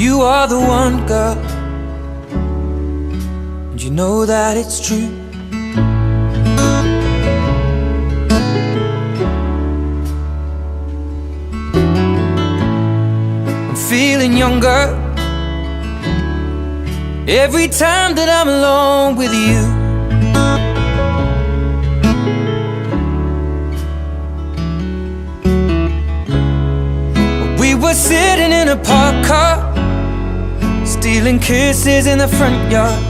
You are the one, girl, and you know that it's true. I'm feeling younger every time that I'm alone with you. We were sitting in a parked car, stealing kisses in the front yard.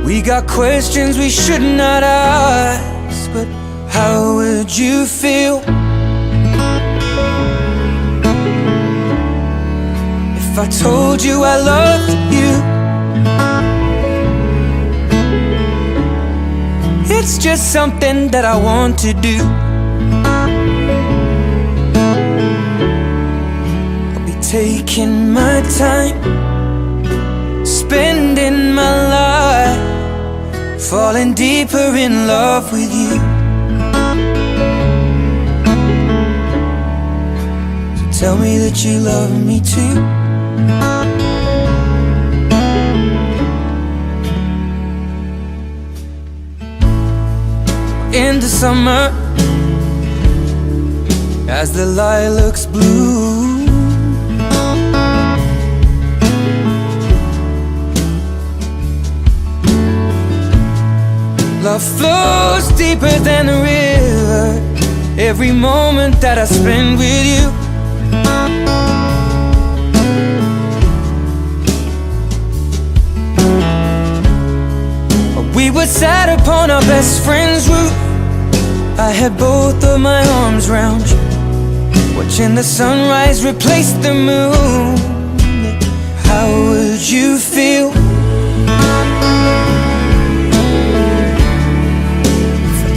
We got questions we should not ask, but how would you feel if I told you I loved you? It's just something that I want to do. Taking my time, spending my life, falling deeper in love with you. So tell me that you love me too. In the summer, as the lilacs bloom, love flows deeper than the river. Every moment that I spend with you, we were sat upon our best friend's roof. I had both of my arms round you, watching the sunrise replace the moon. How would you feel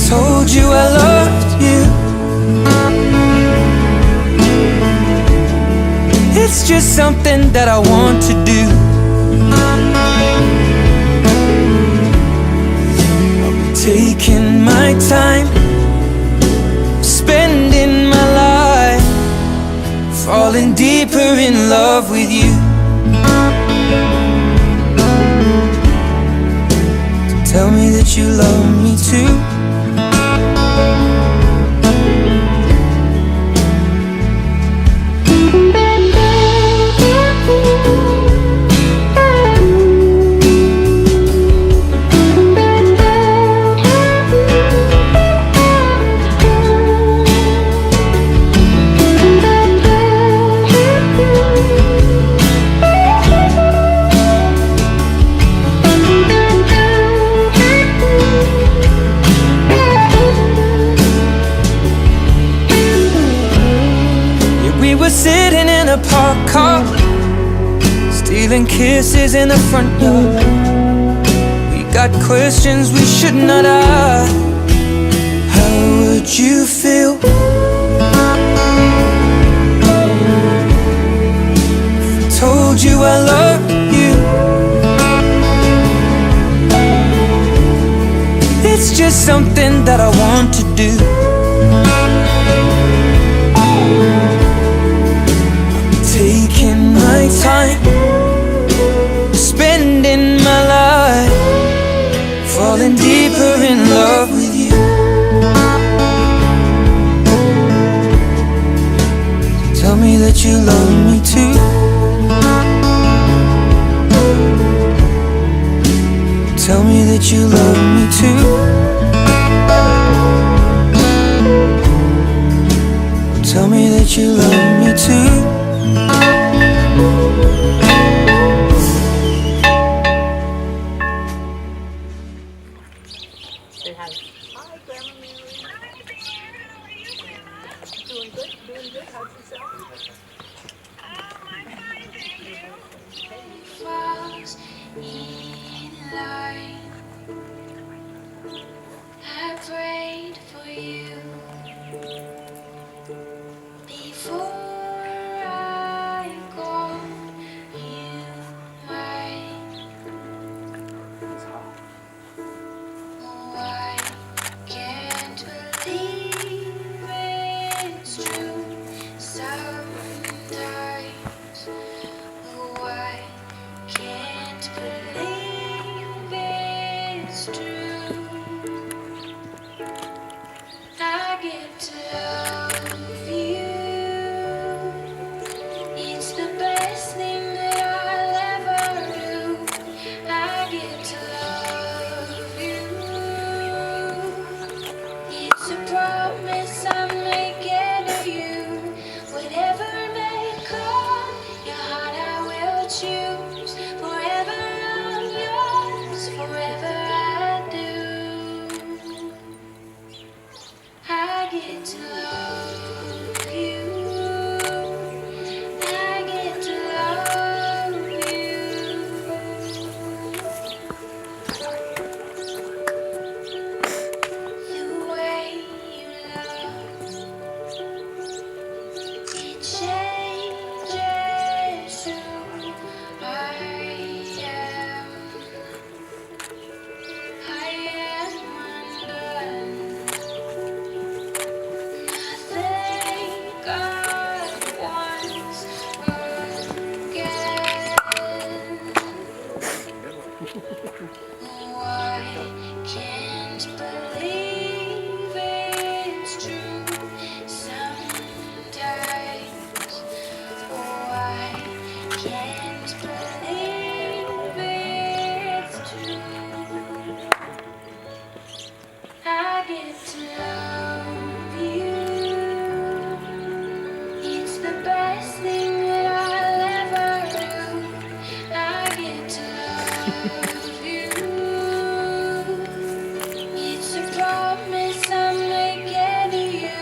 told you I loved you? It's just something that I want to do. I'll be taking my time, spending my life, falling deeper in love with you. So tell me that you love me too. Sitting in a parked car, stealing kisses in the front yard. We got questions we should not ask. How would you feel if I told you I loved you? It's just something that I want to do. Taking my time, spending my life, falling deeper in love with you. So tell me that you love me too. Tell me that you love me too. Tell me that you love me too. Hi, Grandma Mary. Doing good, doing good. How's yourself? Falls in line. I prayed for you before I called you mine. Oh, I can't believe it's true. Sometimes the choose. Forever I'm yours, forever I do. I get to love you. I get to love you. The way you love, it changes who I am. I am undone. Nothing God wants again. Oh, I can't believe it's true sometimes. Oh, I can't believe it's true. I get to love you. It's the best thing that I'll ever do. I get to love you. It's a promise I'm making to you.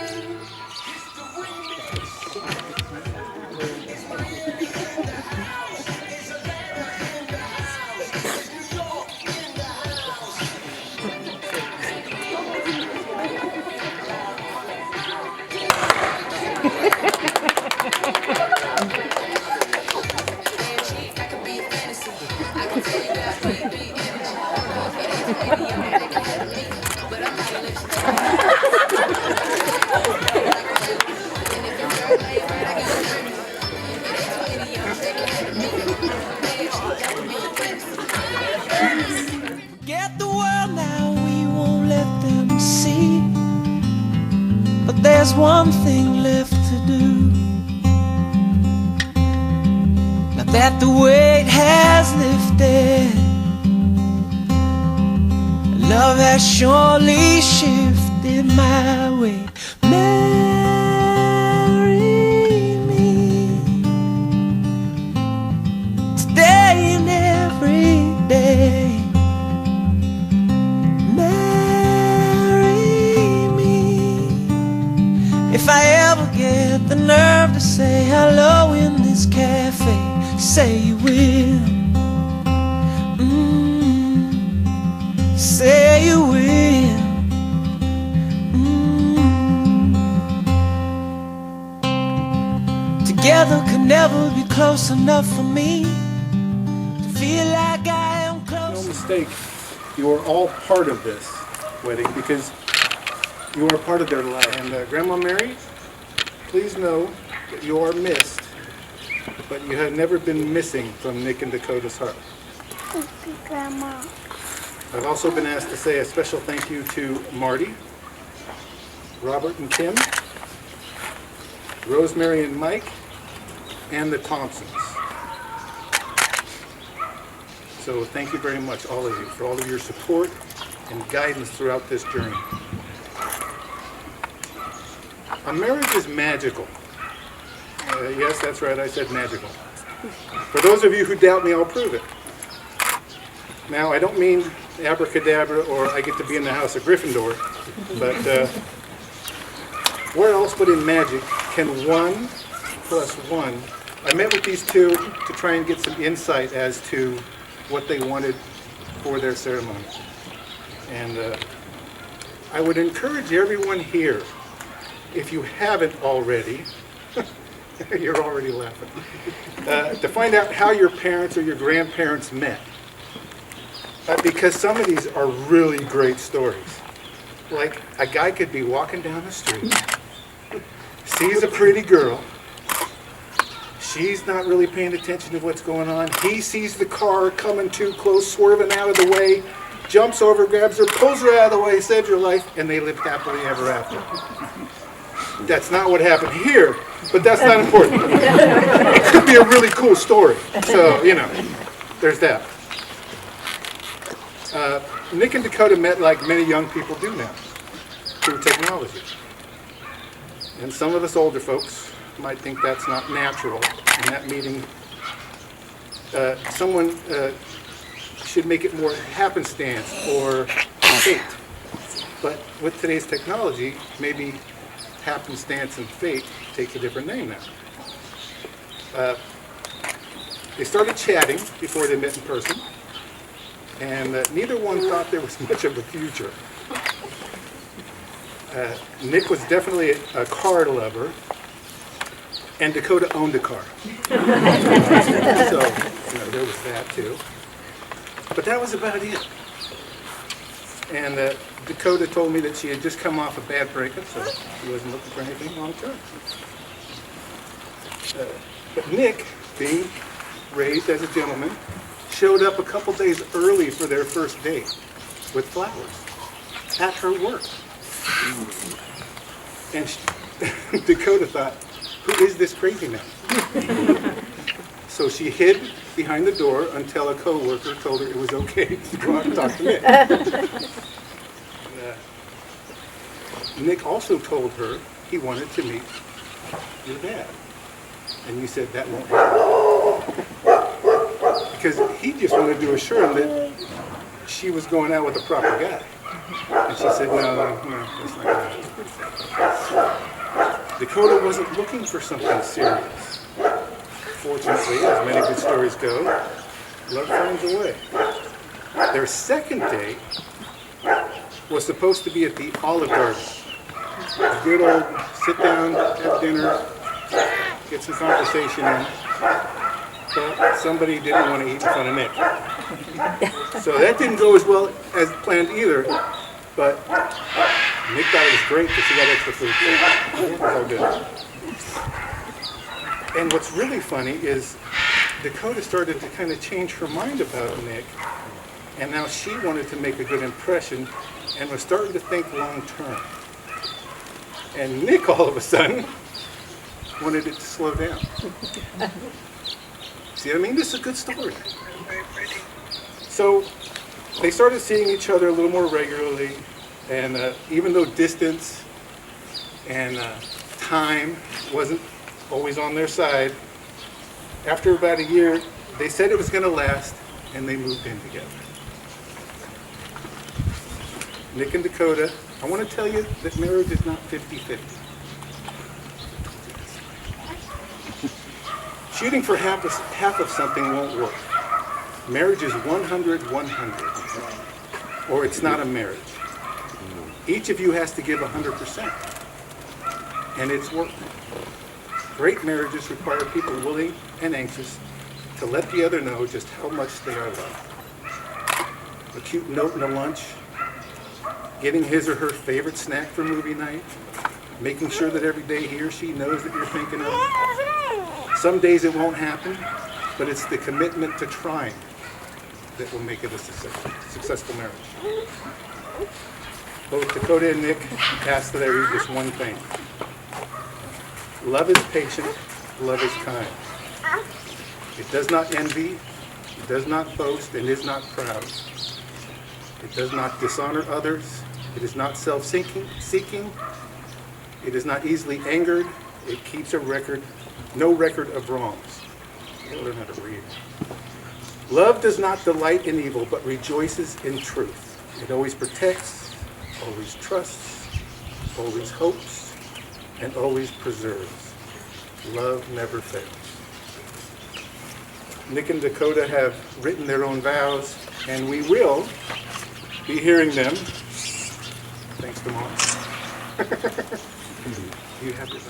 Get the world now, we won't let them see. But there's one thing left to do. Now that the weight has lifted, love has surely shifted my way. Marry me today and every day. If I ever get the nerve to say hello in this cafe, say you will. Say you will. Together could never be close enough for me to feel like I am close. No mistake, you are all part of this wedding because you are part of their life. And Grandma Mary, please know that you are missed, but you have never been missing from Nick and Dakota's heart. Thank you, Grandma. I've also been asked to say a special thank you to Marty, Robert and Kim, Rosemary and Mike, and the Thompsons. So thank you very much, all of you, for all of your support and guidance throughout this journey. A marriage is magical. Yes, that's right, I said magical. For those of you who doubt me, I'll prove it. Now, I don't mean abracadabra or I get to be in the house of Gryffindor, but where else but in magic can 1 plus 1? I met with these two to try and get some insight as to what they wanted for their ceremony. And I would encourage everyone here, if you haven't already, you're already laughing, to find out how your parents or your grandparents met. Because some of these are really great stories. Like a guy could be walking down the street, sees a pretty girl, she's not really paying attention to what's going on, he sees the car coming too close, swerving out of the way, jumps over, grabs her, pulls her out of the way, saves her life, and they live happily ever after. That's not what happened here, but that's not important. It could be a really cool story. So, you know, there's that. Nick and Dakota met like many young people do now, through technology. And some of us older folks might think that's not natural, and that meeting someone should make it more happenstance or fate. But with today's technology, maybe happenstance and fate takes a different name now. They started chatting before they met in person, and neither one thought there was much of a future. Nick was definitely a car lover, and Dakota owned a car. So, there was that too. But that was about it. And Dakota told me that she had just come off a bad breakup, so she wasn't looking for anything long term. But Nick, being raised as a gentleman, showed up a couple days early for their first date with flowers at her work. And Dakota thought, who is this crazy man? So she hid behind the door until a coworker told her it was okay to go out and talk to Nick. Nick also told her he wanted to meet your dad. And you said that won't happen. Because he just wanted to assure him that she was going out with a proper guy. And she said, no, that's not going to happen. Dakota wasn't looking for something serious. Fortunately, as many good stories go, love finds a way. Their second date was supposed to be at the Olive Garden. A good old sit down, have dinner, get some conversation in. But somebody didn't want to eat in front of Nick. So that didn't go as well as planned either. But Nick thought it was great that she got extra food. So it was all good. And what's really funny is Dakota started to kind of change her mind about Nick. And now she wanted to make a good impression and was starting to think long term. And Nick, all of a sudden, wanted it to slow down. See what I mean? This is a good story. So they started seeing each other a little more regularly, and even though distance and time wasn't always on their side, after about a year, they said it was going to last, and they moved in together. Nick and Dakota, I want to tell you that marriage is not 50-50. Shooting for half of something won't work. Marriage is 100-100, or it's not a marriage. Each of you has to give 100%, and it's work. Great marriages require people willing and anxious to let the other know just how much they are loved. A cute note in a lunch, getting his or her favorite snack for movie night, making sure that every day he or she knows that you're thinking of them. Some days it won't happen, but it's the commitment to trying that will make it a successful marriage. Both Dakota and Nick ask that I read just one thing. Love is patient, love is kind. It does not envy, it does not boast, and is not proud. It does not dishonor others. It is not self-seeking. It is not easily angered. It keeps no record of wrongs. You gotta learn how to read. Love does not delight in evil, but rejoices in truth. It always protects, always trusts, always hopes, and always preserves. Love never fails. Nick and Dakota have written their own vows, and we will be hearing them. Thanks to Mom. You have this.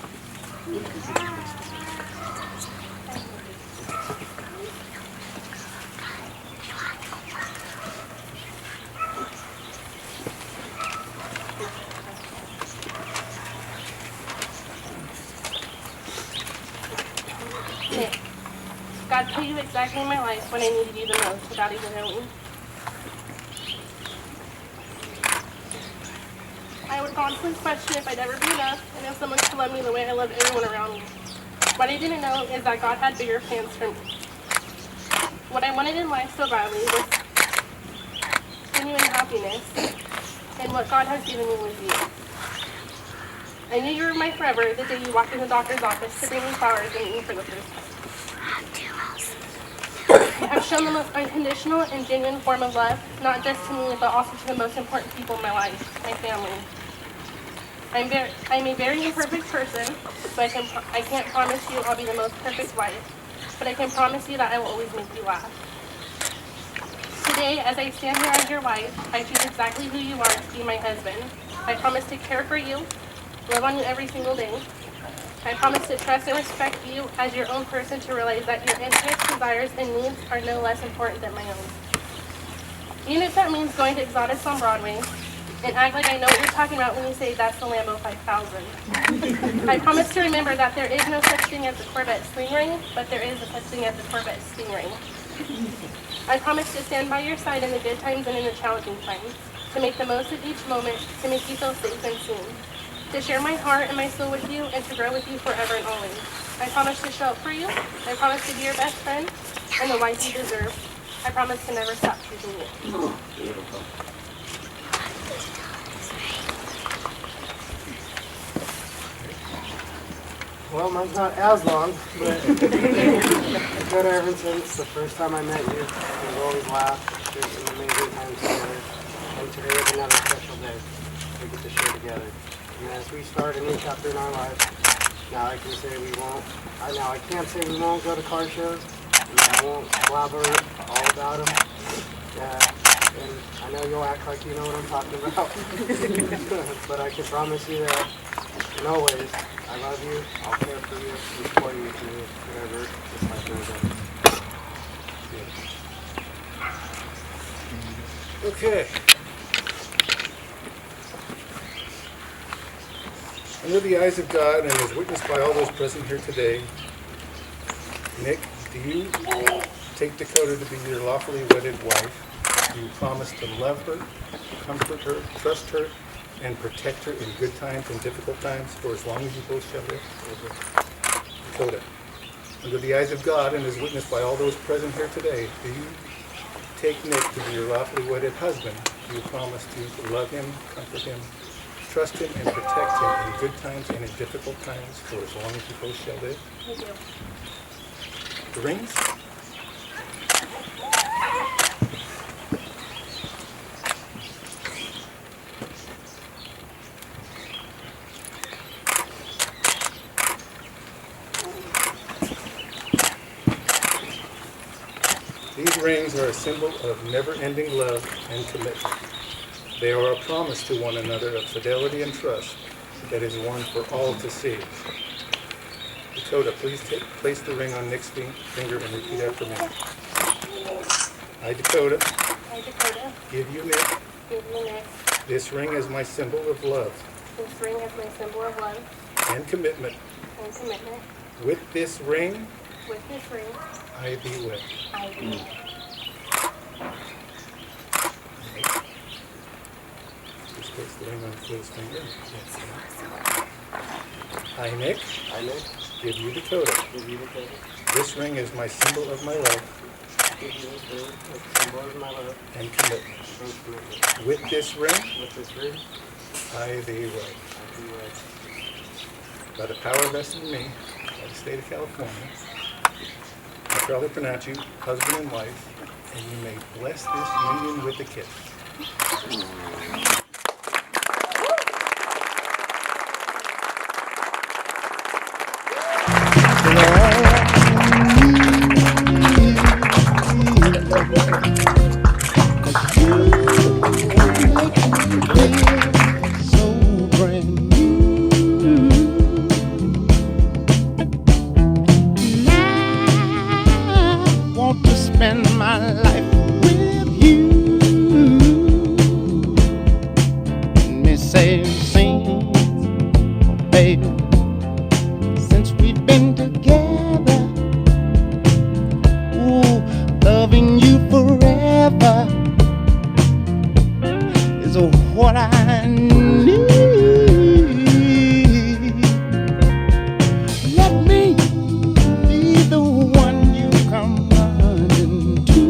Nick, God put you exactly in my life when I needed you the most without even knowing. I would constantly question if I'd ever be enough and if someone could love me the way I loved everyone around me. What I didn't know is that God had bigger plans for me. What I wanted in life so badly was genuine happiness, and what God has given me was you. I knew you were my forever the day you walked in the doctor's office to bring me flowers and meet me for the first time. show the most unconditional and genuine form of love, not just to me, but also to the most important people in my life, my family. I'm a very imperfect person, so I can't promise you I'll be the most perfect wife, but I can promise you that I will always make you laugh. Today, as I stand here as your wife, I choose exactly who you are to be my husband. I promise to care for you, love on you every single day. I promise to trust and respect you as your own person, to realize that your interests, desires, and needs are no less important than my own. Even if that means going to Exotics on Broadway and act like I know what you're talking about when you say that's the Lambo 5000. I promise to remember that there is no such thing as the Corvette Stingray, but there is a such thing as the Corvette Stingray. I promise to stand by your side in the good times and in the challenging times, to make the most of each moment, to make you feel safe and seen, to share my heart and my soul with you, and to grow with you forever and always. I promise to show up for you. I promise to be your best friend and the wife you deserve. I promise to never stop choosing you. Beautiful. Well, mine's not as long, but I've been ever since the first time I met you. We've always laughed, shared some amazing times together, and today is another special day we get to share together. And as we start a new chapter in our lives, now I can say we won't. I can't say we won't go to car shows. And I won't blabber all about them. And I know you'll act like you know what I'm talking about. But I can promise you that, and always, I love you, I'll care for you, and support you through whatever this life goes on. Okay. Under the eyes of God and as witnessed by all those present here today, Nick, do you take Dakota to be your lawfully wedded wife? Do you promise to love her, comfort her, trust her, and protect her in good times and difficult times for as long as you both shall live? Dakota, under the eyes of God and as witnessed by all those present here today, do you take Nick to be your lawfully wedded husband? Do you promise to love him, comfort him, trust him, and protect him in good times and in difficult times for as long as you both shall live? I do. The rings? These rings are a symbol of never-ending love and commitment. They are a promise to one another of fidelity and trust that is one for all to see. Dakota, please place the ring on Nick's finger and repeat after me. I, Dakota, give you Nick, this ring as my symbol of love This ring is my symbol of love and commitment. and commitment. With this ring, With this ring, I be wed. I do. Just place the ring on Dakota's finger. I, Nick, give you Dakota. This ring is my symbol of my love and commitment. With this ring, I thee wed. By the power vested in me by the state of California, I proudly pronounce you husband and wife, and you may bless this union with a kiss. Let me be the one you come running to.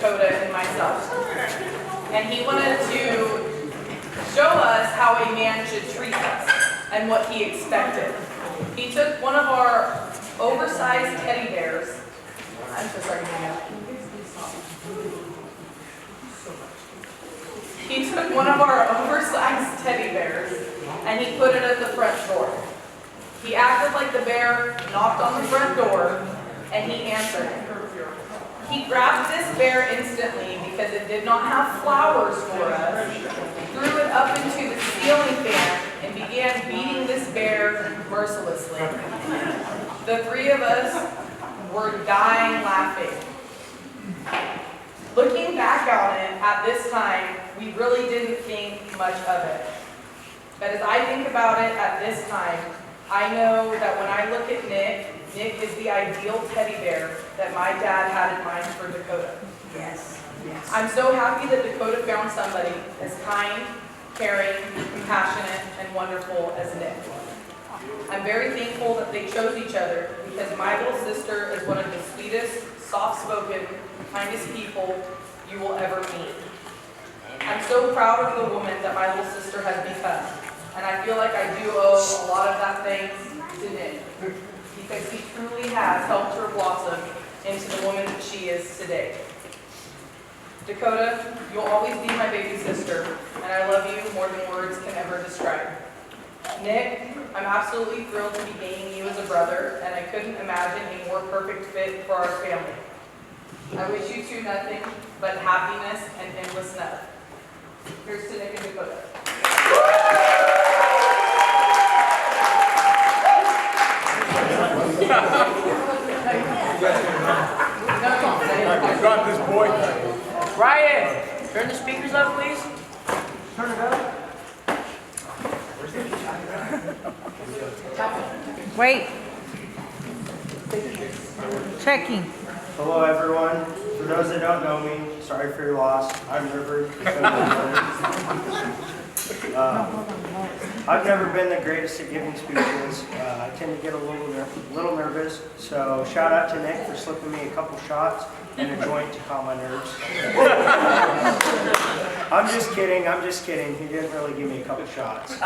Dakota and myself. And he wanted to show us how a man should treat us and what he expected. He took one of our oversized teddy bears. I'm so sorry to hang up. He took one of our oversized teddy bears and he put it at the front door. He acted like the bear knocked on the front door and he answered it. He grabbed this bear instantly because it did not have flowers for us, threw it up into the ceiling fan, and began beating this bear mercilessly. The three of us were dying laughing. Looking back on it at this time, we really didn't think much of it. But as I think about it at this time, I know that when I look at Nick is the ideal teddy bear that my dad had in mind for Dakota. Yes. I'm so happy that Dakota found somebody as kind, caring, compassionate, and wonderful as Nick. I'm very thankful that they chose each other because my little sister is one of the sweetest, soft-spoken, kindest people you will ever meet. I'm so proud of the woman that my little sister has become, and I feel like I do owe a lot of that thanks to Nick, because he truly has helped her blossom into the woman that she is today. Dakota, you'll always be my baby sister, and I love you more than words can ever describe. Nick, I'm absolutely thrilled to be gaining you as a brother, and I couldn't imagine a more perfect fit for our family. I wish you two nothing but happiness and endless love. Here's to Nick and Dakota. I got this, boy. Ryan, turn the speakers up, please. Turn it up. Wait. Checking. Hello everyone. For those that don't know me, sorry for your loss. I'm River. I've never been the greatest at giving speeches. I tend to get a little nervous. So shout out to Nick for slipping me a couple shots and a joint to calm my nerves. I'm just kidding. He didn't really give me a couple shots.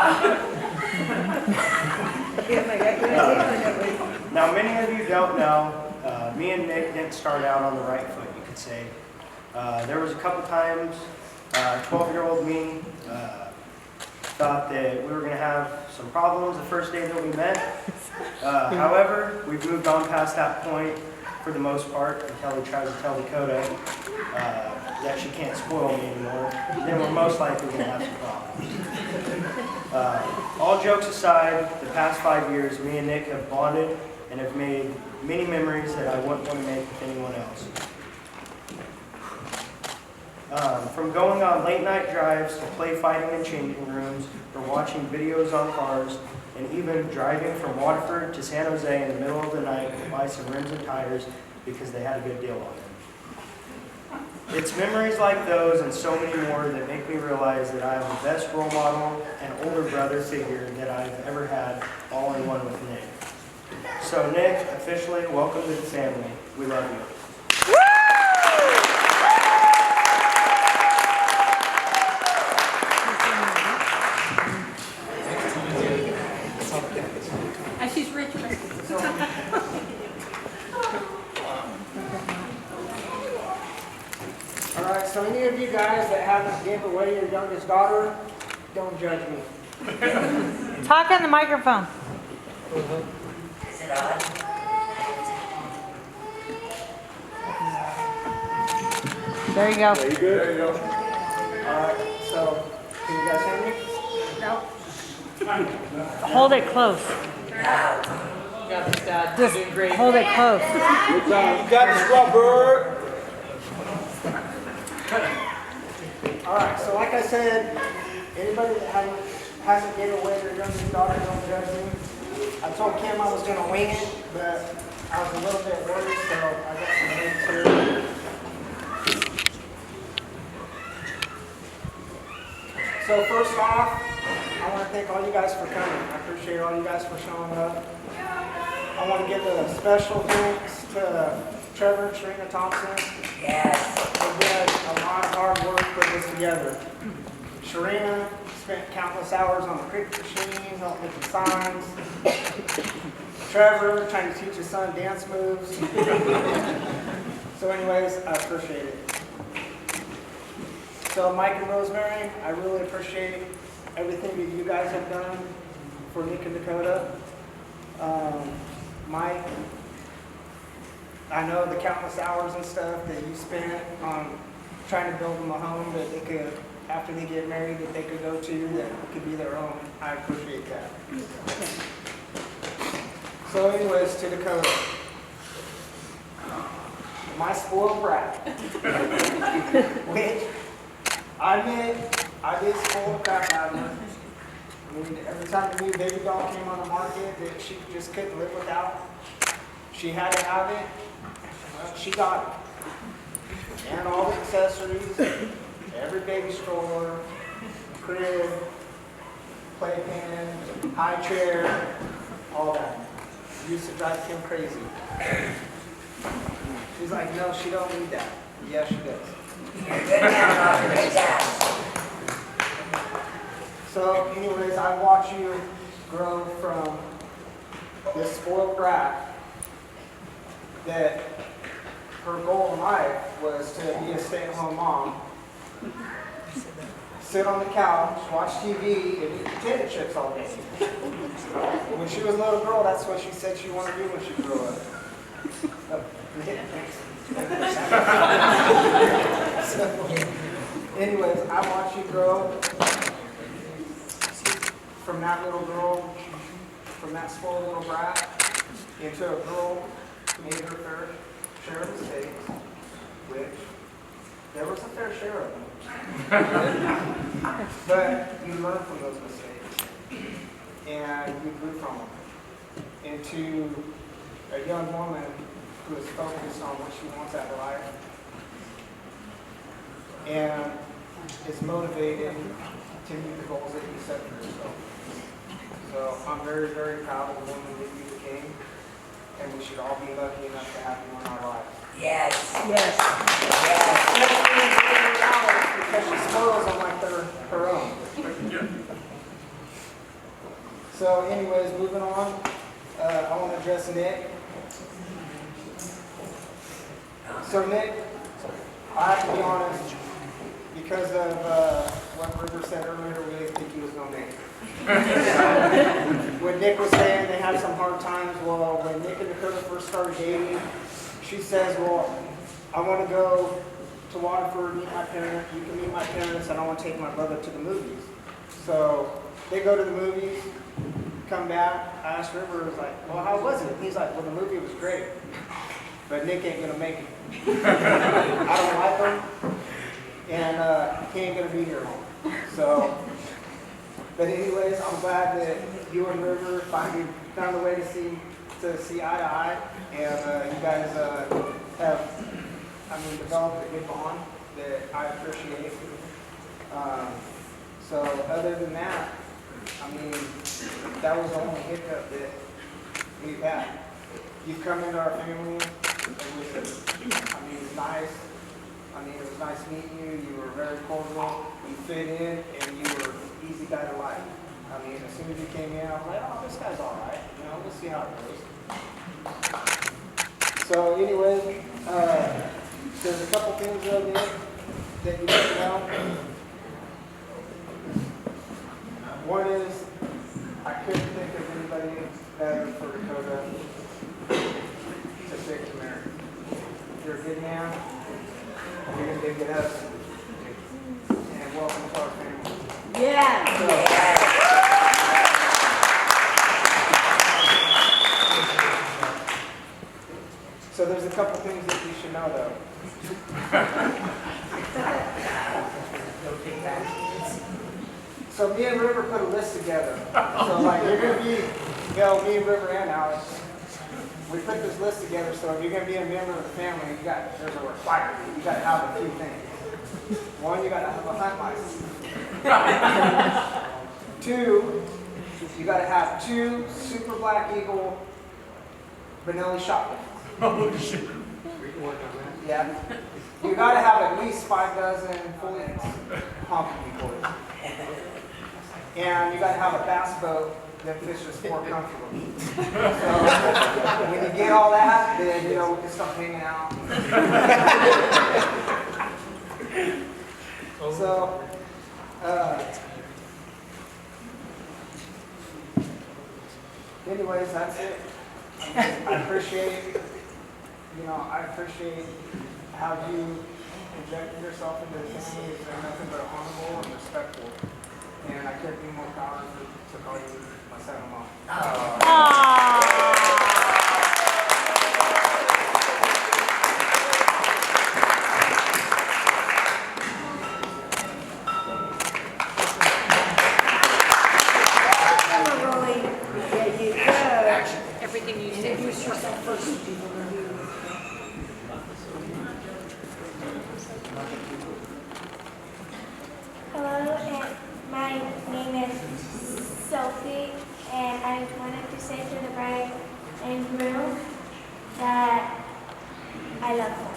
Now many of you don't know, me and Nick didn't start out on the right foot, you could say. There was a couple times, 12-year-old me thought that we were going to have some problems the first day that we met. However, we've moved on past that point for the most part until he tries to tell Dakota that she can't spoil me anymore. Then we're most likely going to have some problems. All jokes aside, the past 5 years, me and Nick have bonded and have made many memories that I wouldn't want to make with anyone else. From going on late night drives to play fighting in changing rooms, or watching videos on cars, and even driving from Waterford to San Jose in the middle of the night to buy some rims and tires because they had a good deal on them. It's memories like those and so many more that make me realize that I am the best role model and older brother figure that I've ever had, all in one with Nick. So Nick, officially welcome to the family. We love you. And she's rich. Alright, so any of you guys that haven't gave away your youngest daughter, don't judge me. Talk on the microphone. There you go. There you go. There you go. Alright, so can you guys hear me? No. Hold it close. Just hold it close. Good job. You got this, Robert. Alright, so like I said, anybody that hasn't gave away their youngest daughter, don't judge me. I told Kim I was going to wing it, but I was a little bit worried, so I got some names here. So first off, I want to thank all you guys for coming. I appreciate all you guys for showing up. I want to give a special thanks to Trevor and Serena Thompson. Yes. They did a lot of hard work putting this together. Serena spent countless hours on the cricket machine, helping making signs. Trevor trying to teach his son dance moves. So anyways, I appreciate it. So Mike and Rosemary, I really appreciate everything that you guys have done for Nick and Dakota. Mike, I know the countless hours and stuff that you spent on trying to build them a home that they could, after they get married, that they could go to, that could be their own. I appreciate that. So anyways, to Dakota. My spoiled brat. Which, I did spoil the crap out of her. I mean, every time the new baby doll came on the market that she just couldn't live without, she had to have it. Well, she got it. And all the accessories, every baby stroller, crib, playpen, high chair, all that. Used to drive Kim crazy. She's like, no, she don't need that. Yeah, she does. So anyways, I watch you grow from this spoiled brat that her goal in life was to be a stay-at-home mom, sit on the couch, watch TV, and eat potato chips all day. When she was a little girl, that's what she said she wanted to do when she grew up. So, anyways, I watched you grow from that little girl, from that spoiled little brat, into a girl who made her fair share of mistakes, which there was a fair share of them. But you learn from those mistakes, and you grew from them into a young woman who is focused on what she wants out of life and is motivated to meet the goals that you set for yourself. So I'm very, very proud of the woman that you became, and we should all be lucky enough to have you in our lives. Yes. Yes. Because she spoils them like they're her own. So anyways, moving on, I want to address Nick. So Nick, I have to be honest, because of what River said earlier, we didn't think he was going to make it. When Nick was saying they had some hard times, well, when Nick and Dakota first started dating, she says, well, I want to go to Waterford, meet my parents, you can meet my parents, and I want to take my brother to the movies. So they go to the movies, come back, I asked River, I was like, well, how was it? He's like, well, the movie was great, but Nick ain't going to make it. I don't like him, and he ain't going to be here long. So, but anyways, I'm glad that you and River finally found a way to see eye to eye, and you guys have, developed a good bond that I appreciate. So other than that, that was the only hiccup that we've had. You've come into our family, it was nice. It was nice meeting you. You were very cordial. You fit in, and you were an easy guy to like. As soon as you came in, I was like, oh, this guy's all right. We'll see how it goes. So anyway, there's a couple things though, Nick, that you need to know. One is, I couldn't think of anybody better for Dakota to pick to marry. You're a good man. You're going to be a good husband. And welcome to our family. Yeah. So there's a couple things that you should know though. So me and River put a list together. So like you're going to be, me and River and Alex, we put this list together, so if you're going to be a member of the family, there's a requirement. You got to have a few things. One, you got to have a hunt license. Two, you got to have 2 Super Black Eagle Benelli shotguns. Yeah. You gotta have at least 5 dozen fully competent boys. And you gotta have a bass boat that fishes 4 comfortably. So when you get all that, then we can start hanging out. So, anyways, that's it. I appreciate how you injected yourself into the family. It's been nothing but honorable and respectful. And I couldn't be more proud to call you my son-in-law. Everything you say. Hello, and my name is Sophie, and I wanted to say to the bride and groom that I love them.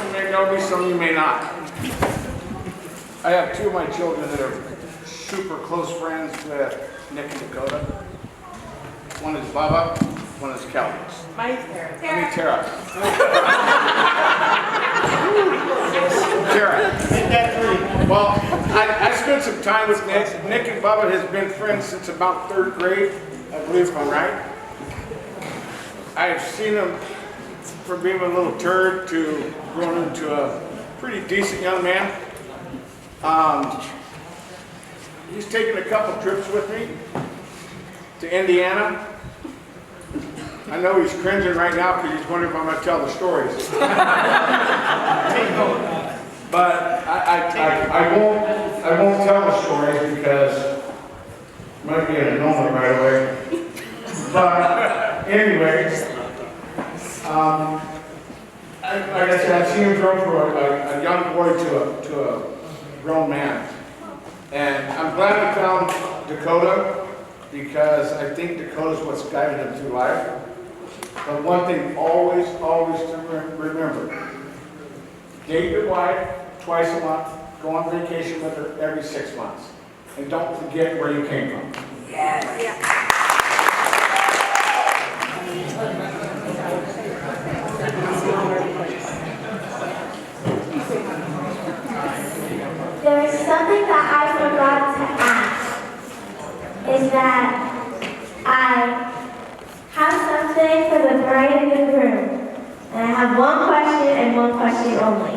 You may know me, some of you may not. I have 2 of my children that are super close friends with Nick and Dakota. One is Bubba, one is Kelly. Mine's Tara. I mean Tara. Tara. Well, I spent some time with Nick. Nick and Bubba has been friends since about 3rd grade, I believe if I'm right. I've seen him from being a little turd to growing into a pretty decent young man. He's taken a couple trips with me to Indiana. I know he's cringing right now because he's wondering if I'm going to tell the stories. But I won't tell the stories because it might be an annulment right away. But anyways, like I said, I've seen him grow from a young boy to a grown man. And I'm glad we found Dakota because I think Dakota's what's guided him through life. But one thing always to remember, date your wife twice a month, go on vacation with her every 6 months. And don't forget where you came from. Yes. There is something that I forgot to ask. Is that I have something for the bride and the groom. And I have one question and one question only.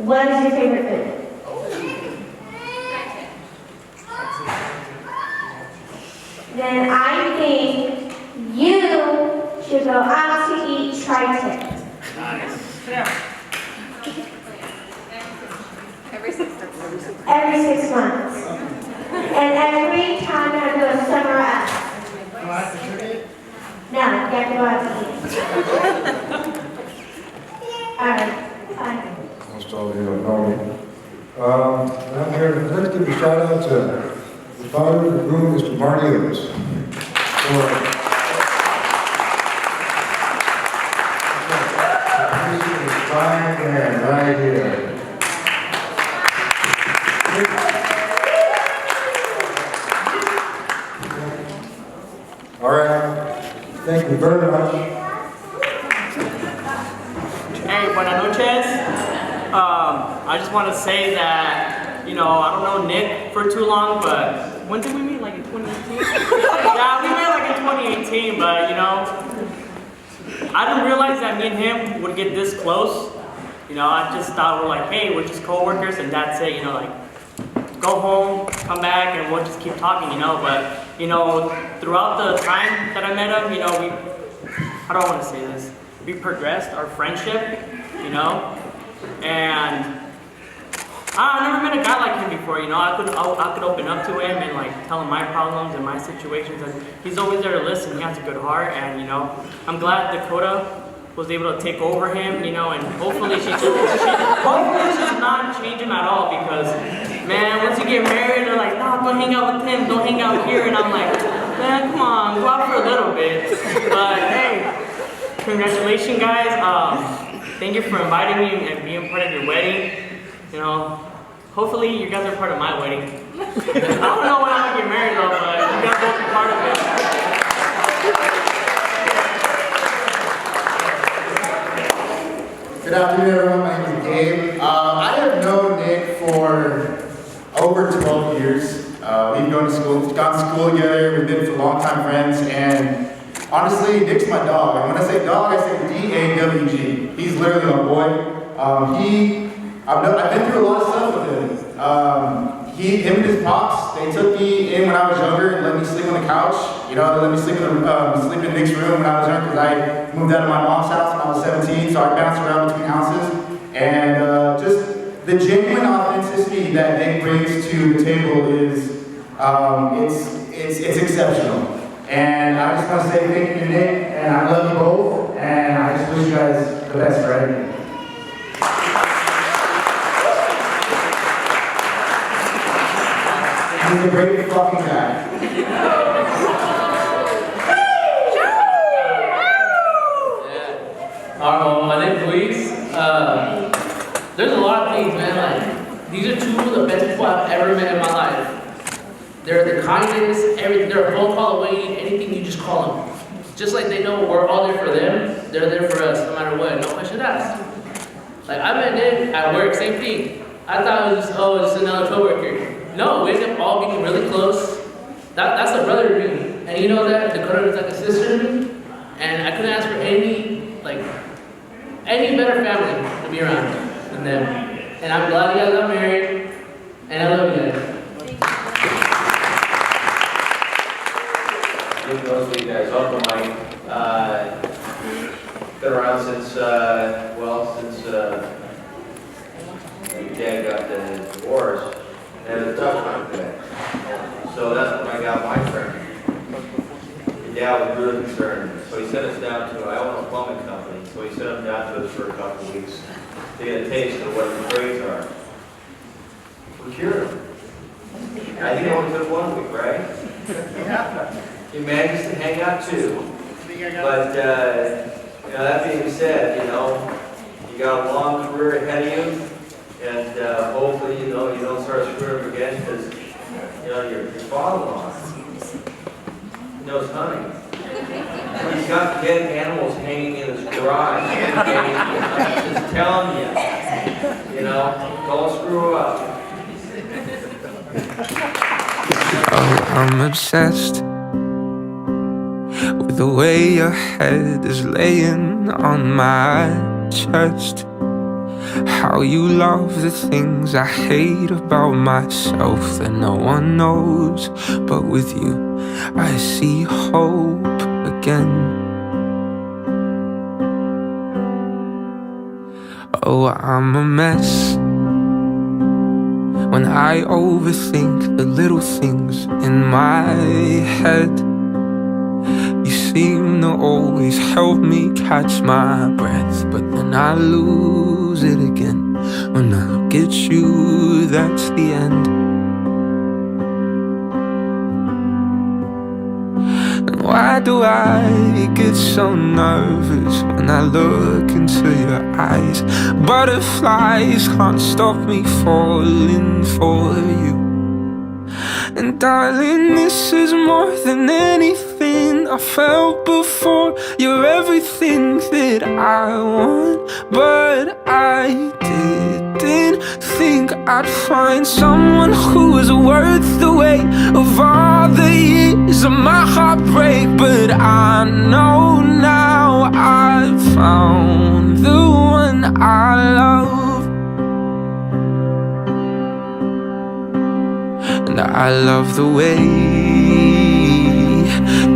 What is your favorite food? Then I think you should go out to eat tri-tip. Every 6 months. And every time I go somewhere else. No, you have to go out to eat. Alright, fine. Most all of you know me. I'm here to let's give a shout out to the father of the groom, Mr. Marty Oates. Fine man, right here. All right. Thank you very much. Hey, buenas noches. I just want to say that, I don't know Nick for too long, but when did we meet? Like in 2018? Yeah, we met like in 2018, but I didn't realize that me and him would get this close. I just thought we're like, hey, we're just co-workers and that's it, go home, come back, and we'll just keep talking, but, throughout the time that I met him, I don't want to say this, we progressed our friendship, and I never met a guy like him before, I could open up to him and like tell him my problems and my situations, and he's always there to listen. He has a good heart, and I'm glad Dakota was able to take over him, and hopefully she's not change him at all, because man, once you get married, they're like, no, don't hang out with him, don't hang out here. And I'm like, man, come on, go out for a little bit. But hey, congratulations, guys. Thank you for inviting me and being part of your wedding. You know, hopefully you guys are part of my wedding. I don't know when I'm gonna get married though, but you guys will be part of it. Good afternoon, everyone. My name is Gabe. I have known Nick for over 12 years. We've gone to school together. We've been for long-time friends, and honestly, Nick's my dog. And when I say dog, I say D-A-W-G. He's literally my boy. I've been through a lot of stuff with him. Him and his pops, they took me in when I was younger and let me sleep on the couch. You know, they let me sleep in Nick's room when I was young because I moved out of my mom's house when I was 17, so I bounced around between houses. And just the genuine authenticity that Nick brings to the table is, it's exceptional. And I just want to say thank you to Nick, and I love you both, and I just wish you guys the best for everything. He's a great fucking guy. My name's Luis. There's a lot of things, man. Like, these are two of the best people I've ever met in my life. They're the kindest, everything. They're a phone call away, anything you just call them. Just like they know we're all there for them, they're there for us, no matter what. No question asked. Like, I met Nick at work, same thing. I thought it was just another coworker. No, we ended up all getting really close. That's a brother to me. And you know that Dakota is like a sister to me. And I couldn't ask for any better family to be around than them. And I'm glad you guys got married. And I love you guys. Good to see you guys. Uncle Mike. Been around since your dad got the divorce. And it was a tough time for that. So that's when I got my turn. Your dad was really concerned. So he sent us down to, I own a plumbing company, so he sent us down to us for a couple of weeks to get a taste of what the trades are. We cured him. I think it only took 1 week, right? He managed to hang out too. But, that being said, you got a long career ahead of you. And hopefully, you don't start screwing up again because, your father-in-law knows hunting. He's got dead animals hanging in his garage. I'm just telling you, don't screw up. Oh, I'm obsessed with the way your head is laying on my chest. How you love the things I hate about myself that no one knows. But with you, I see hope again. Oh, I'm a mess when I overthink the little things in my head. You seem to always help me catch my breath, but then I lose it again. When I look at you, that's the end. And why do I get so nervous when I look into your eyes? Butterflies can't stop me falling for you. And darling, this is more than anything I felt before. You're everything that I want, but I didn't think I'd find someone who was worth the weight of all the years of my heartbreak. But I know now I've found the one I love. And I love the way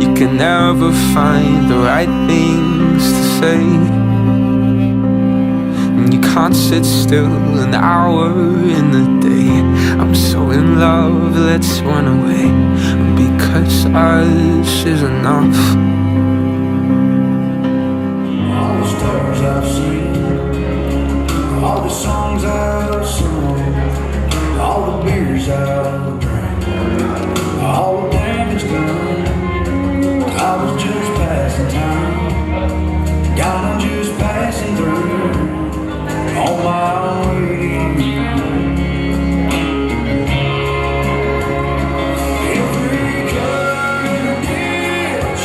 you can never find the right things to say. And you can't sit still an hour in the day. I'm so in love, let's run away, because us is enough. All the stars I've seen, all the songs I've sung, all the beers I've drank, all the damage done. I was just passing time, God, I'm just passing through on my way. Every cut in a ditch,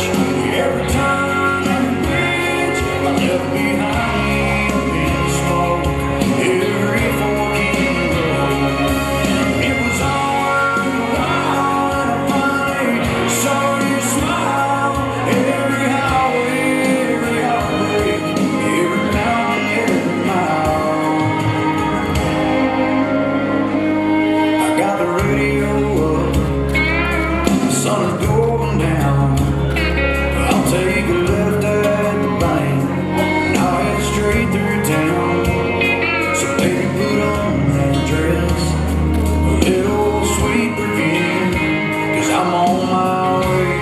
every turn in a bridge, I left behind me a bit of smoke. Every fork in the road, it was all worthwhile, and I finally saw you smile. Every highway, every heartbreak, every mountain, every mile. I got the radio up, the sun is going down. I'll take a left at the bank, and I'll head straight through town. So baby, put on that dress, a little sweet perfume, 'cause I'm on my way.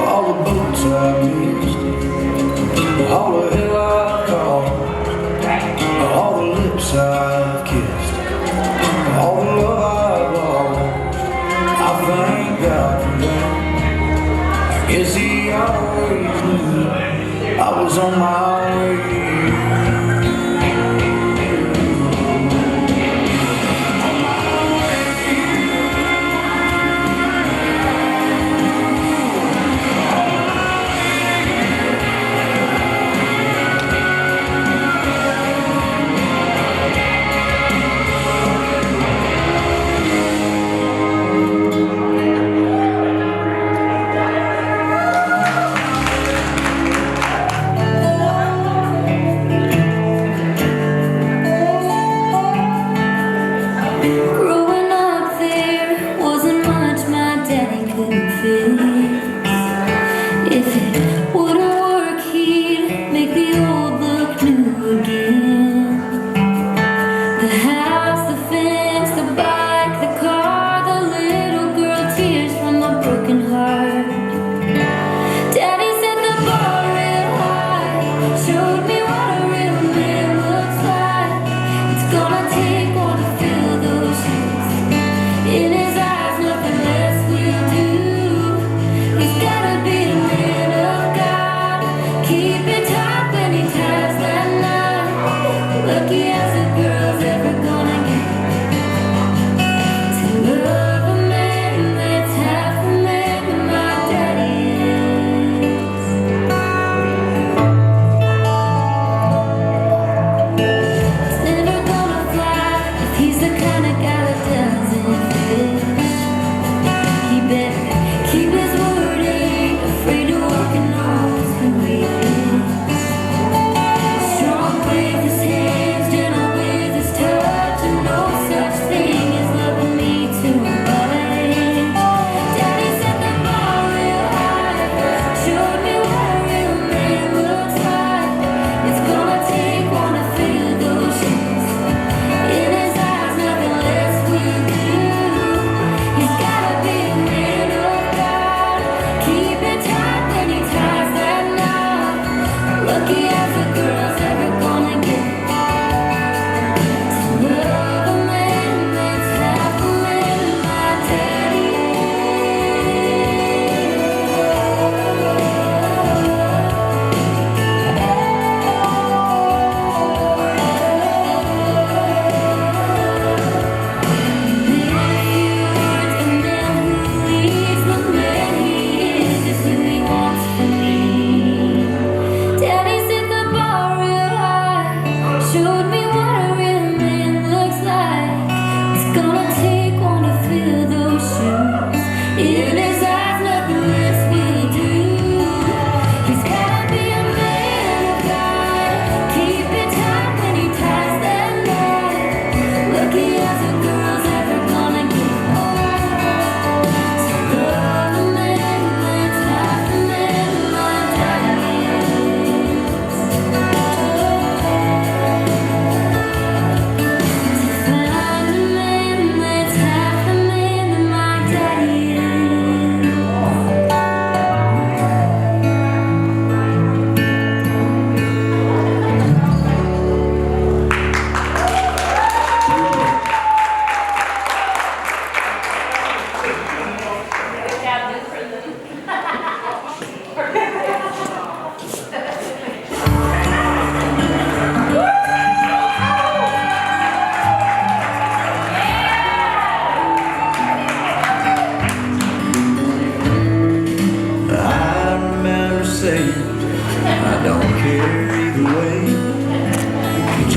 All the boats I missed, all the hell I've caught, all the lips I've kissed, all the love I've lost. I thank God for that. I guess He always knew I was on my way. Thank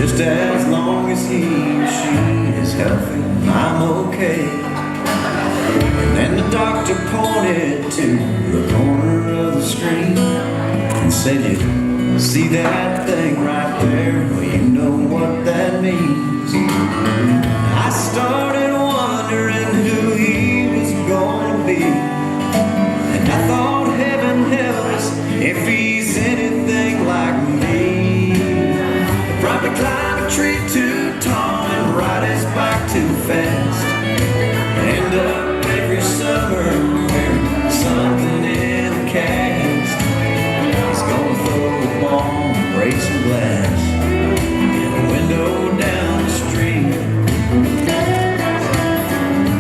Just as long as he or she is healthy, I'm okay. And then the doctor pointed to the corner of the screen and said, "You see that thing right there? Well, you know what that means." I started wondering who he was gonna be, and I thought, heaven helps if he's anything like me. Probably climb a tree too tall and ride his bike too fast. End up every summer wearing something in a cast. He's gonna throw the ball and break some glass in a window down the street.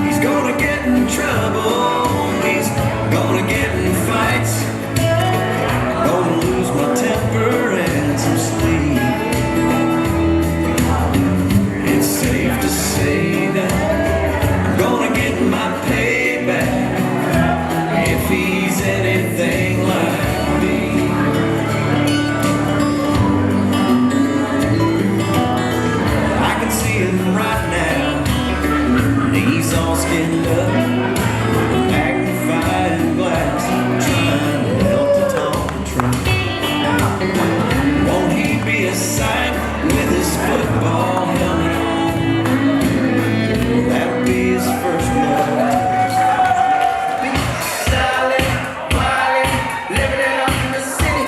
He's gonna get in trouble. He's gonna get in fights. Gonna lose my temper and some sleep. It's safe to say that I'm gonna get my payback if he's anything like me. I can see him right now. He's all skinned up, magnifying glass, trying to melt the Tonka truck. Won't he be a sight with his football helmet on? That'll be his first love. Silent, quiet, living it up in the city.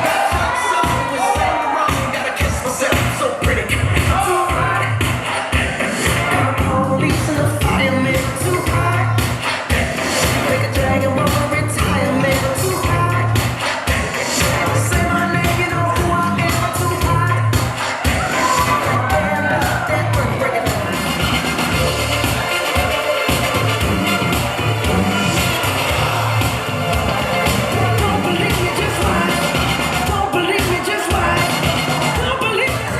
Got trucks on with Saint Laurent, gotta kiss myself, so pretty. Too hot. Police and the firemen, too hot. Make a dragon want my retirement, too hot. Say my name, you know who I am, too hot. Damn, that work breaking down. Don't believe me, just watch. Don't believe me, just watch. Don't believe me.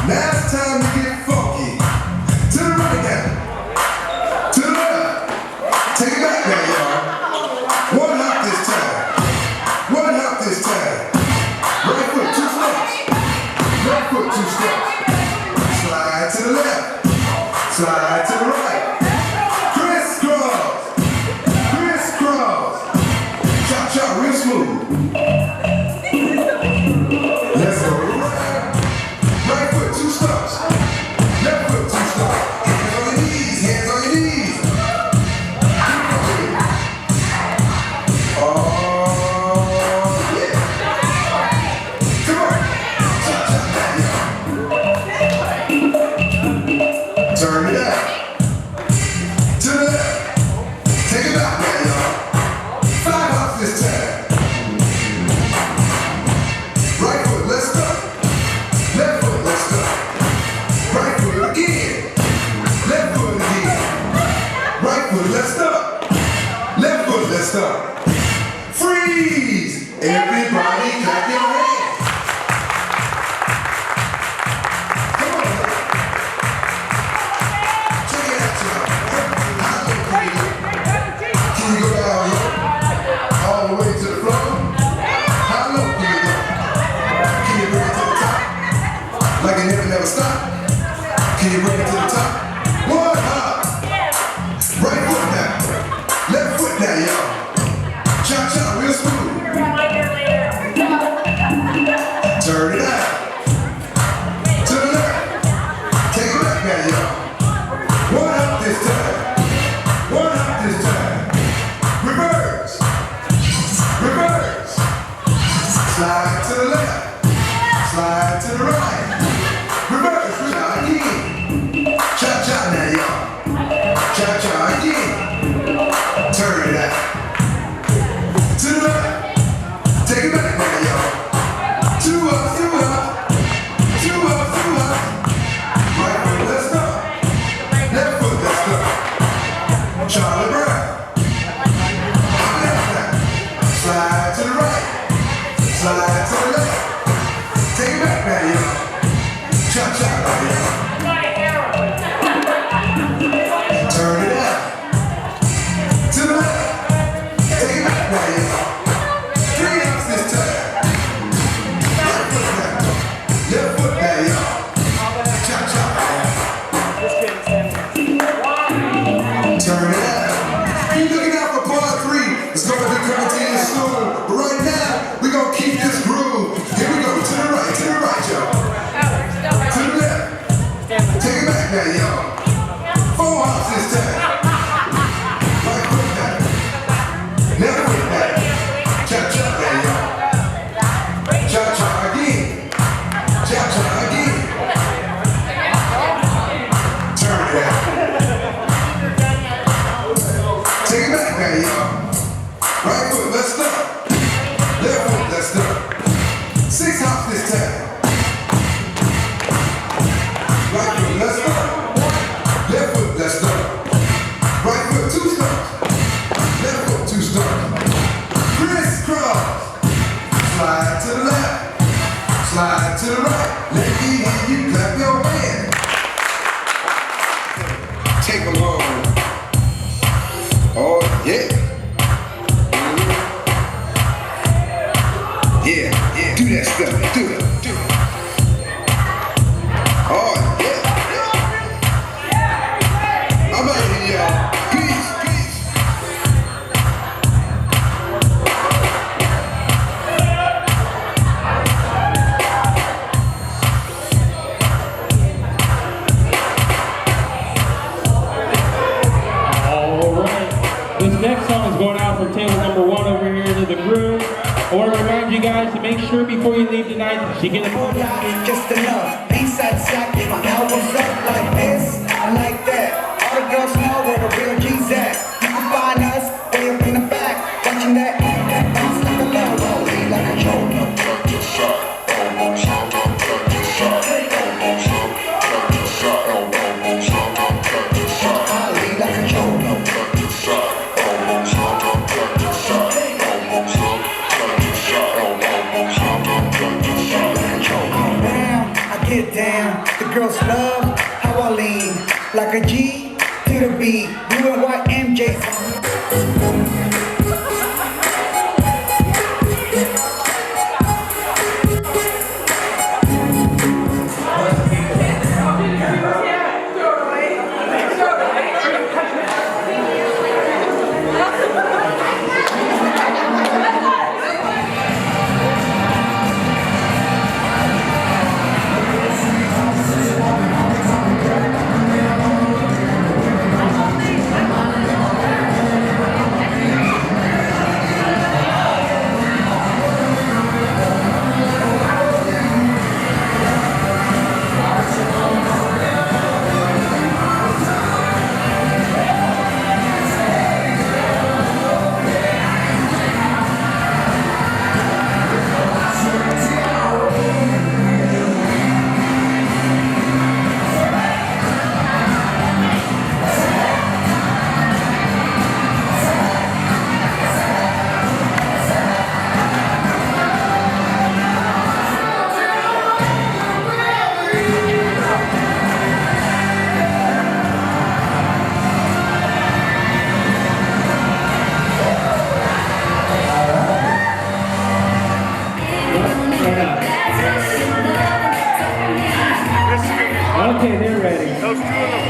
Now it's time to get funky. To the right now. To the left. Take it back now, y'all. One hop this time. One hop this time. Right foot, 2 steps. Left foot, 2 steps. Slide to the left. Slide to the right. Crisscross. Crisscross. Chop, chop, real smooth. Let's go. Right foot, 2 steps. Left foot, 2 steps. Hands on your knees, hands on your knees. Oh, yeah. Come on. Chop, chop, that, y'all. Turn it out. To the left. Take it out now, y'all. 5 hops this time. Right foot, let's go. Left foot, let's go. Right foot again. Left foot again. Right foot, let's go. Left foot, let's go. Freeze! Everybody clap your hands. Come on. it to the top. One hop. Right foot now. Left foot now, y'all. Cha-cha, real smooth. Turn it out. To the left. Take it back now, y'all. One hop this time. One hop this time. Reverse. Reverse. Slide to the left. Slide to the right. Reverse. Cha again. Cha-cha now, y'all. Cha-cha again. Turn it out. To the left. Take it back now, y'all. Two up, two up. Two up, two up. Right foot, let's go. Left foot, let's go. Charlie Brown. Left now. Slide to the right. Slide to the left. Take it back now, y'all. Cha-cha now, y'all. Turn it out. To the left. Take it back now, y'all. 3 hops this time. Right foot now. Left foot now, y'all. Cha-cha. Turn it out. Be looking out for part 3. It's going to be coming to you soon. But right now, we're going to keep this groove. Here we go. To the right, y'all. To the left. Take it back now, y'all. 4 hops this time. Right foot now. Left foot now. Cha-cha now, y'all. Cha-cha again. Cha-cha again. Turn it out. Take it back now, y'all. Right foot, let's stop. Left foot, let's stop. 6 hops this time. Right foot, let's stop. Left foot, let's stop. Right foot, 2 stops. Left foot, 2 stops. Crisscross. Slide to the left. Slide to the right. Let me hear you clap your hands. Take them on. Oh, yeah. Yeah, yeah. Do that stuff. Do it. Do it. Oh, yeah. I'm out of here, y'all. Peace, peace. This next song is going out for table number 1 over here to the groom. I want to remind you guys to make sure before you leave tonight that you get a just enough. B-side slack, my album's up like this, I like that. All the girls know where the real G's at. You can find us way up in the back, watching that bounce like a love roll, like a joke. Get down, the girls love how I lean, like a G to the B, blue and white MJs.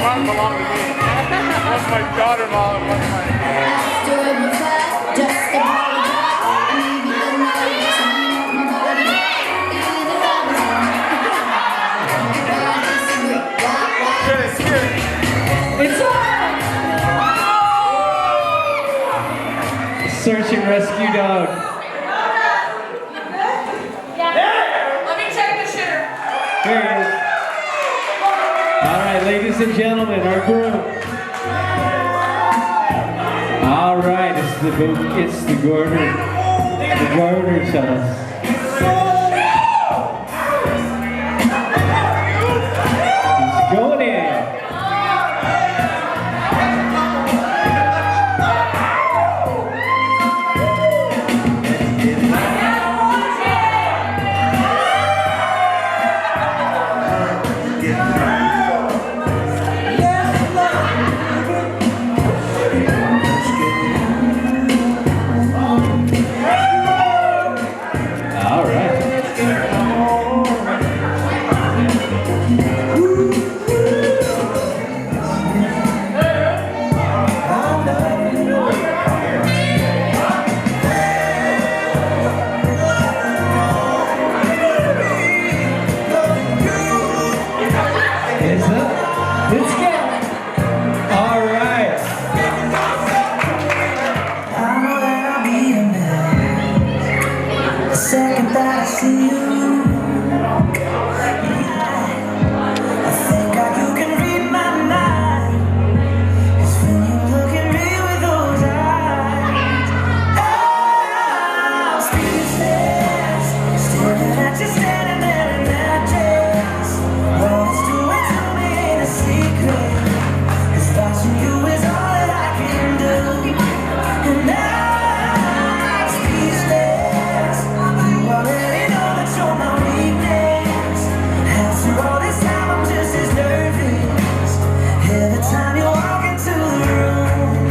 heart belong to me. One's my daughter-in-law and one's my... It's Search and rescue dog. Let me check the shitter. There it is. All right, ladies and gentlemen, our group. All right, it's the Gardner toss. He's going in. All right. It's up. Let's go. All right. I know that I'll be a man the second that I see you. I think that you can read my mind, 'cause when you look at me with those eyes, I'm speechless, staring at you standing there in that dress. What it's doing to me ain't a secret, 'cause watching you is all that I can do. And I'm speechless. You already know that you're my weakness. After all this time, I'm just as nervous every time you walk into the room.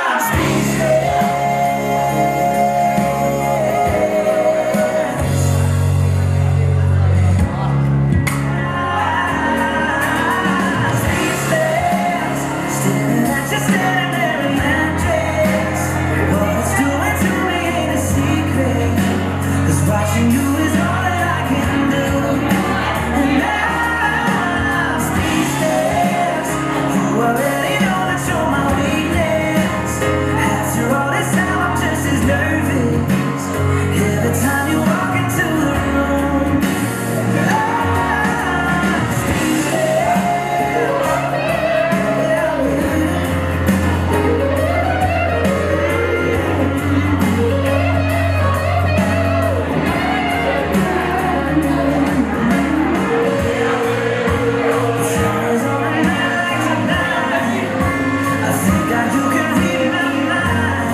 I'm speechless, staring at you standing there in that dress. What it's doing to me ain't a secret, 'cause watching you is all that I can do. And I'm speechless. You already know that you're my weakness. After all this time, I'm just as nervous every time you walk into the room. I'm speechless. Stars on the night tonight. I think that you can read my mind,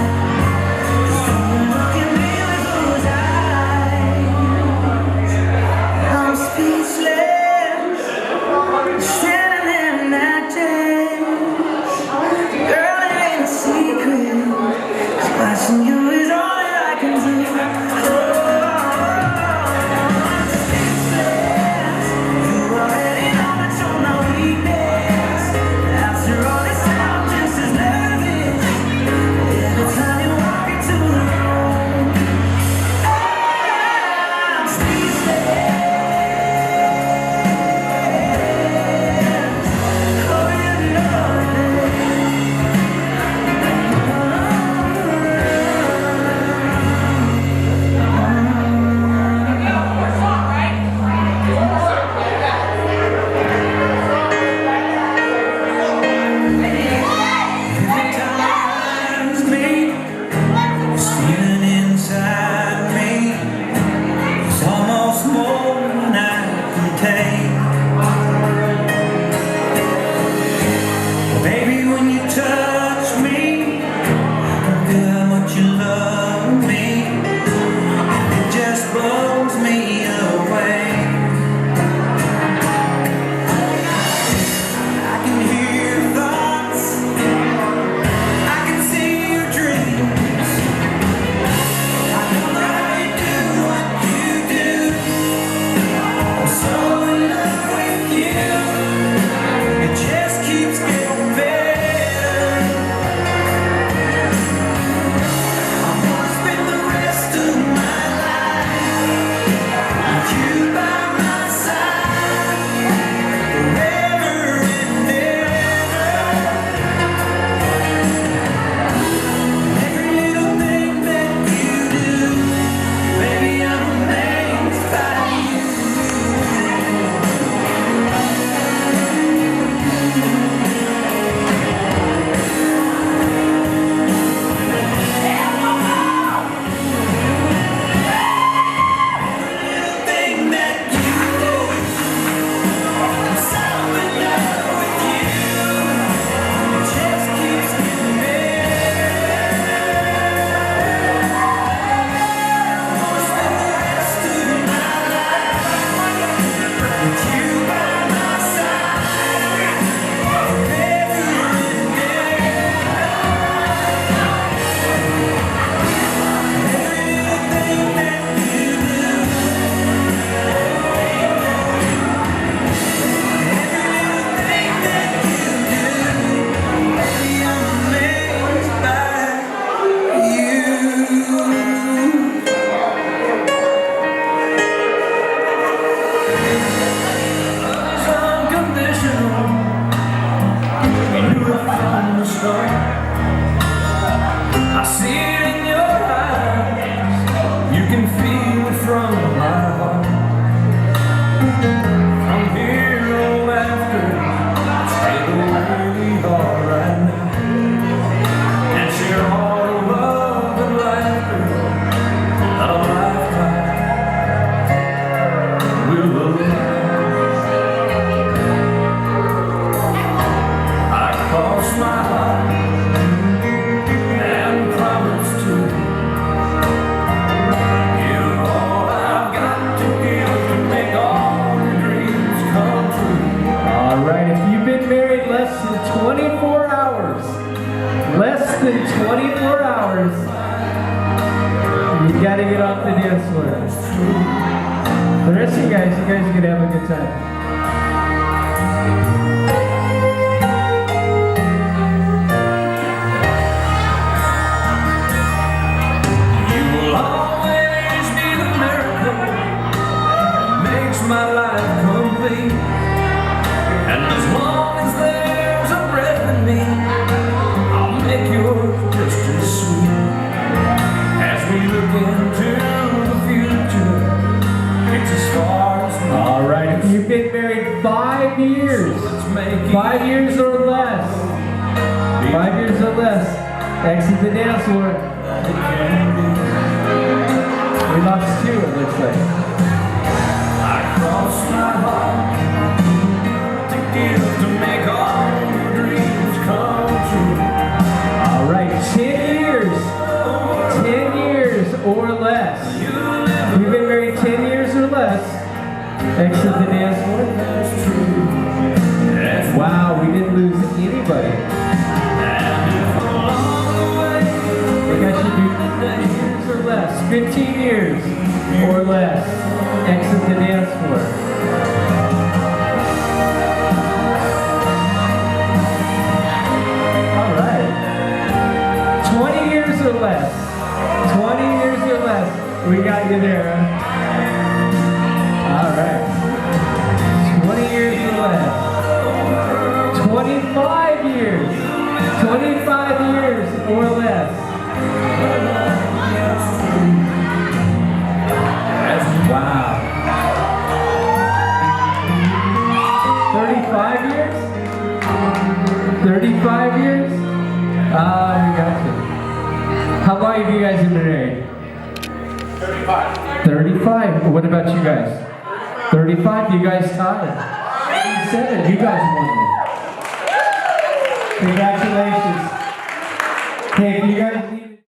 'cause when you look at me with those eyes, I'm speechless, standing there in that dress. Girl, it ain't a secret, 'cause watching you is all that I can do. I'm speechless. You already know that you're my weakness. After all this time, I'm just as nervous every time you walk into the room. I'm speechless. Oh, you know it. than 24 hours. You gotta get off the dance floor. The rest of you guys are gonna have a good time. My life complete, and as long as there's a breath in me, I'll make yours just as sweet. As we look into the future, it's as far as we. All right, you've been married 5 years, 5 years or less, 5 years or less. Exit the dance floor. We lost 2, it looks like. Cross my heart to give to make all your dreams come true. All right, 10 years or less. You've been married 10 years or less. Exit the dance floor. Wow, we didn't lose anybody. I think I should do 10 years or less. 15 years or less. Exit the dance floor. All right. 20 years or less. 20 years or less. We got you there, huh? All right. 20 years or less. 25 years. 25 years or less. Wow. 35 years? 35 years? Ah, we got you. How long have you guys been married? 35. 35? What about you guys? 35? You guys tied. 7. You guys won it. Congratulations. Hey, if you guys